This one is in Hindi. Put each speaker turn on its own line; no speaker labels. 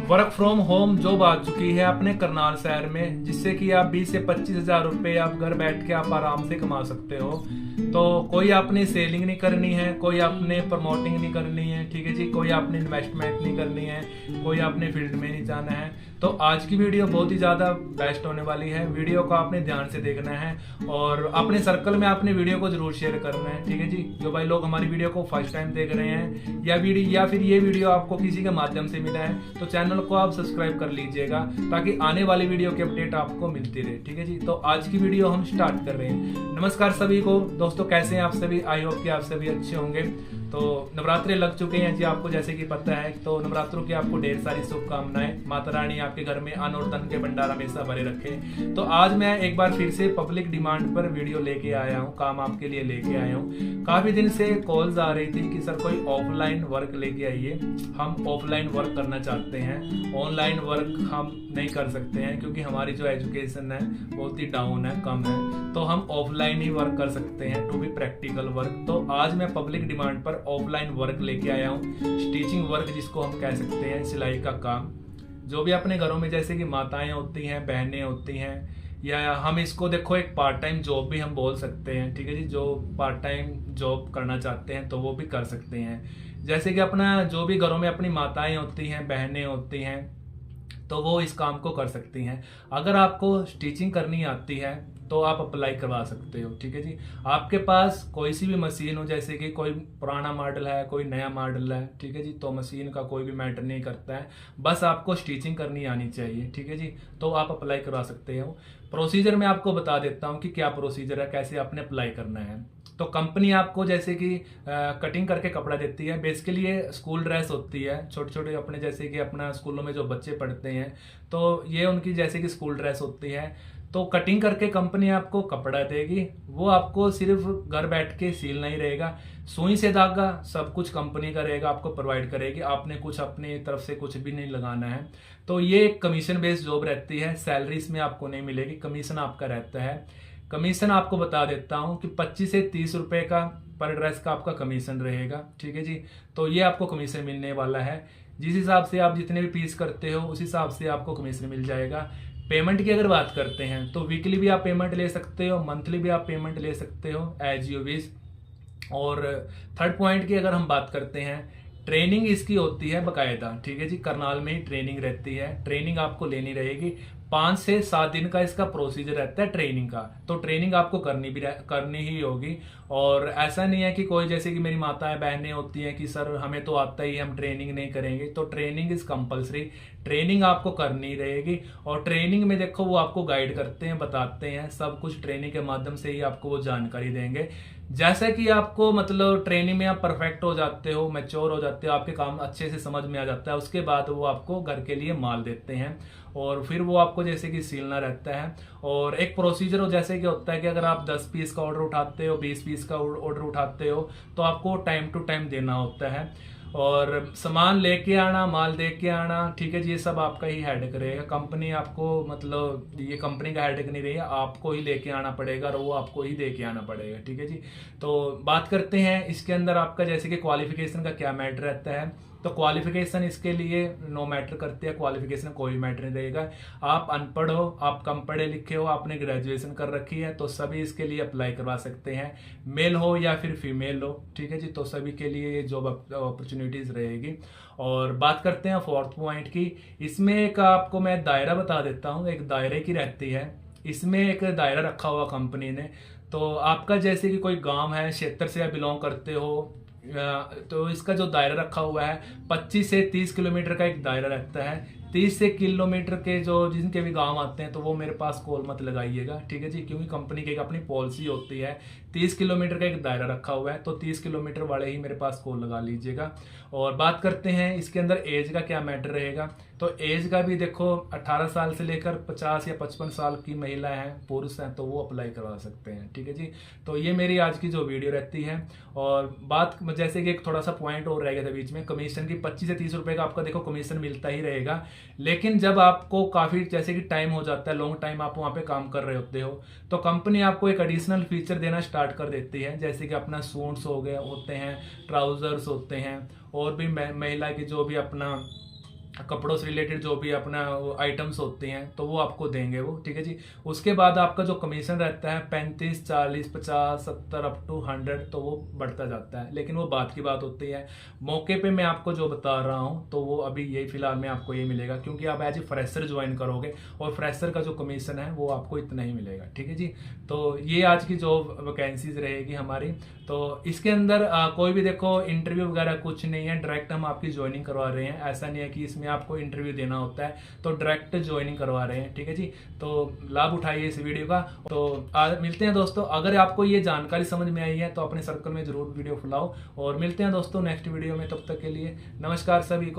वर्क फ्रॉम होम जॉब आ चुकी है अपने करनाल शहर में, जिससे कि आप 20 से 25 हजार रुपये आप घर बैठ के आप आराम से कमा सकते हो। तो कोई आपने सेलिंग नहीं करनी है, कोई आपने प्रमोटिंग नहीं करनी है, ठीक है जी, कोई आपने इन्वेस्टमेंट नहीं करनी है, कोई आपने फील्ड में नहीं जाना है। तो आज की वीडियो बहुत ही ज़्यादा बेस्ट होने वाली है। वीडियो को आपने ध्यान से देखना है और अपने सर्कल में आपने वीडियो को जरूर शेयर करना है, ठीक है जी। जो भाई लोग हमारी वीडियो को फर्स्ट टाइम देख रहे हैं या फिर ये वीडियो आपको किसी के माध्यम से मिला है तो चैनल को आप सब्सक्राइब कर लीजिएगा, ताकि आने वाली वीडियो की अपडेट आपको मिलती रहे, ठीक है जी। तो आज की वीडियो हम स्टार्ट कर रहे हैं। नमस्कार सभी को दोस्तों, कैसे हैं आप सभी? आई होप कि आप सभी अच्छे होंगे। तो नवरात्रे लग चुके हैं जी, आपको जैसे कि पता है। तो नवरात्रों की आपको ढेर सारी शुभकामनाएं। माता रानी आपके घर में अन्न और धन के भंडार हमेशा भरे रखे। तो आज मैं एक बार फिर से पब्लिक डिमांड पर वीडियो लेके आया हूँ, काम आपके लिए लेके आया हूँ। काफी दिन से कॉल्स आ रही थी कि सर कोई ऑफलाइन वर्क लेके आइए, हम ऑफलाइन वर्क करना चाहते हैं, ऑनलाइन वर्क हम नहीं कर सकते हैं क्योंकि हमारी जो एजुकेशन है बहुत ही डाउन है, कम है, तो हम ऑफलाइन ही वर्क कर सकते हैं, टू बी प्रैक्टिकल वर्क। तो आज मैं पब्लिक डिमांड पर ऑफलाइन वर्क लेके आया हूँ, स्टिचिंग वर्क जिसको हम कह सकते हैं, सिलाई का काम। जो भी अपने घरों में जैसे कि माताएं होती हैं, बहनें होती हैं, या हम इसको देखो एक पार्ट टाइम जॉब भी हम बोल सकते हैं, ठीक है जी। जो पार्ट टाइम जॉब करना चाहते हैं तो वो भी कर सकते हैं। जैसे कि अपना जो भी घरों में अपनी माताएं होती हैं, बहनें होती हैं, तो वो इस काम को कर सकती हैं। अगर आपको स्टिचिंग करनी आती है तो आप अप्लाई करवा सकते हो, ठीक है जी। आपके पास कोई सी भी मशीन हो, जैसे कि कोई पुराना मॉडल है, कोई नया मॉडल है, ठीक है जी, तो मशीन का कोई भी मैटर नहीं करता है, बस आपको स्टिचिंग करनी आनी चाहिए, ठीक है जी। तो आप अप्लाई करवा सकते हो। प्रोसीजर मैं आपको बता देता हूँ कि क्या प्रोसीजर है, कैसे आपने अप्लाई करना है। तो कंपनी आपको जैसे कि कटिंग करके कपड़ा देती है। बेसिकली ये स्कूल ड्रेस होती है, छोटे छोटे अपने जैसे कि अपना स्कूलों में जो बच्चे पढ़ते हैं तो ये उनकी जैसे कि स्कूल ड्रेस होती है। तो कटिंग करके कंपनी आपको कपड़ा देगी, वो आपको सिर्फ घर बैठ के सिलना ही रहेगा। सुई से धागा सब कुछ कंपनी का रहेगा, आपको प्रोवाइड करेगी, आपने कुछ अपनी तरफ से कुछ भी नहीं लगाना है। तो ये एक कमीशन बेस्ड जॉब रहती है, सैलरी इसमें आपको नहीं मिलेगी, कमीशन आपका रहता है। कमीशन आपको बता देता हूं कि 25 से 30 रुपए का पर ड्रेस का आपका कमीशन रहेगा, ठीक है जी। तो ये आपको कमीशन मिलने वाला है। जिस हिसाब से आप जितने भी पीस करते हो उस हिसाब से आपको कमीशन मिल जाएगा। पेमेंट की अगर बात करते हैं तो वीकली भी आप पेमेंट ले सकते हो, मंथली भी आप पेमेंट ले सकते हो, एज यू विश। और थर्ड पॉइंट की अगर हम बात करते हैं, ट्रेनिंग इसकी होती है बकायदा, ठीक है जी। करनाल में ही ट्रेनिंग रहती है, ट्रेनिंग आपको लेनी रहेगी। 5 से 7 दिन का इसका प्रोसीजर रहता है ट्रेनिंग का। तो ट्रेनिंग आपको करनी ही होगी। और ऐसा नहीं है कि कोई जैसे कि मेरी माताएं बहनें होती हैं कि सर हमें तो आता ही, हम ट्रेनिंग नहीं करेंगे। तो ट्रेनिंग इज कंपलसरी, ट्रेनिंग आपको करनी रहेगी। और ट्रेनिंग में देखो वो आपको गाइड करते हैं, बताते हैं, सब कुछ ट्रेनिंग के माध्यम से ही आपको वो जानकारी देंगे। जैसा कि आपको मतलब ट्रेनिंग में आप परफेक्ट हो जाते हो, मैच्योर हो जाते हो, आपके काम अच्छे से समझ में आ जाता है, उसके बाद वो आपको घर के लिए माल देते हैं और फिर वो आपको जैसे कि सीलना रहता है। और एक प्रोसीजर हो जैसे कि होता है कि अगर आप 10 पीस का ऑर्डर उठाते हो, 20 पीस का ऑर्डर उठाते हो तो आपको टाइम टू टाइम देना होता है। और सामान लेके आना, माल दे के आना, ठीक है जी, ये सब आपका ही हेडेक रहेगा। कंपनी आपको मतलब ये कंपनी का हेडेक नहीं रहेगा, आपको ही लेके आना पड़ेगा और वो आपको ही दे के आना पड़ेगा, ठीक है जी। तो बात करते हैं इसके अंदर आपका जैसे कि क्वालिफिकेशन का क्या मैटर रहता है। तो क्वालिफिकेशन इसके लिए नो मैटर करती है, क्वालिफिकेशन कोई मैटर नहीं रहेगा। आप अनपढ़ हो, आप कम पढ़े लिखे हो, आपने ग्रेजुएशन कर रखी है तो सभी इसके लिए अप्लाई करवा सकते हैं, मेल हो या फिर फीमेल हो, ठीक है जी। तो सभी के लिए ये जॉब अपॉर्चुनिटीज रहेगी। और बात करते हैं फोर्थ पॉइंट की। इसमें एक आपको मैं दायरा बता देता हूँ, एक दायरे की रहती है। इसमें एक दायरा रखा हुआ कंपनी ने। तो आपका जैसे कि कोई गांव है, क्षेत्र से आप बिलोंग करते हो, तो इसका जो दायरा रखा हुआ है 25 से 30 किलोमीटर का एक दायरा रहता है। 30 से किलोमीटर के जो जिनके भी गांव आते हैं तो वो मेरे पास कॉल मत लगाइएगा, ठीक है जी, क्योंकि कंपनी की एक अपनी पॉलिसी होती है। 30 किलोमीटर का एक दायरा रखा हुआ है तो 30 किलोमीटर वाले ही मेरे पास कॉल लगा लीजिएगा। और बात करते हैं इसके अंदर एज का क्या मैटर रहेगा। तो एज का भी देखो 18 साल से लेकर 50 या 55 साल की महिला है, पुरुष हैं, तो वो अप्लाई करवा सकते हैं, ठीक है जी। तो ये मेरी आज की जो वीडियो रहती है। और बात जैसे कि एक थोड़ा सा पॉइंट और रह गया था बीच में, कमीशन की 25 से 30 रुपए का आपका देखो कमीशन मिलता ही रहेगा। लेकिन जब आपको काफी जैसे कि टाइम हो जाता है, लॉन्ग टाइम आप वहां पे काम कर रहे होते हो, तो कंपनी आपको एक एडिशनल फीचर देना स्टार्ट कर देती है। जैसे कि अपना सूट्स हो गए होते हैं, ट्राउजर्स होते हैं, और भी महिला की जो भी अपना कपड़ों से रिलेटेड जो भी अपना आइटम्स होते हैं तो वो आपको देंगे वो, ठीक है जी। उसके बाद आपका जो कमीशन रहता है 35, 40, 50, 70 अप टू 100, तो वो बढ़ता जाता है, लेकिन वो बात की बात होती है। मौके पे मैं आपको जो बता रहा हूँ तो वो अभी यही फिलहाल में आपको ये मिलेगा, क्योंकि आप एज ए फ्रेशर ज्वाइन करोगे और फ्रेशर का जो कमीशन है वो आपको इतना ही मिलेगा, ठीक है जी। तो ये आज की जो वैकेंसीज रहेगी हमारी। तो इसके अंदर कोई भी देखो इंटरव्यू वगैरह कुछ नहीं है, डायरेक्ट हम आपकी ज्वाइनिंग करवा रहे हैं। ऐसा नहीं है कि इसमें आपको इंटरव्यू देना होता है, तो डायरेक्ट ज्वाइनिंग करवा रहे हैं, ठीक है जी। तो लाभ उठाइए इस वीडियो का। तो मिलते हैं दोस्तों। अगर आपको ये जानकारी समझ में आई है तो अपने सर्कल में जरूर वीडियो फैलाओ, और मिलते हैं दोस्तों नेक्स्ट वीडियो में। तब तक के लिए नमस्कार सभी को।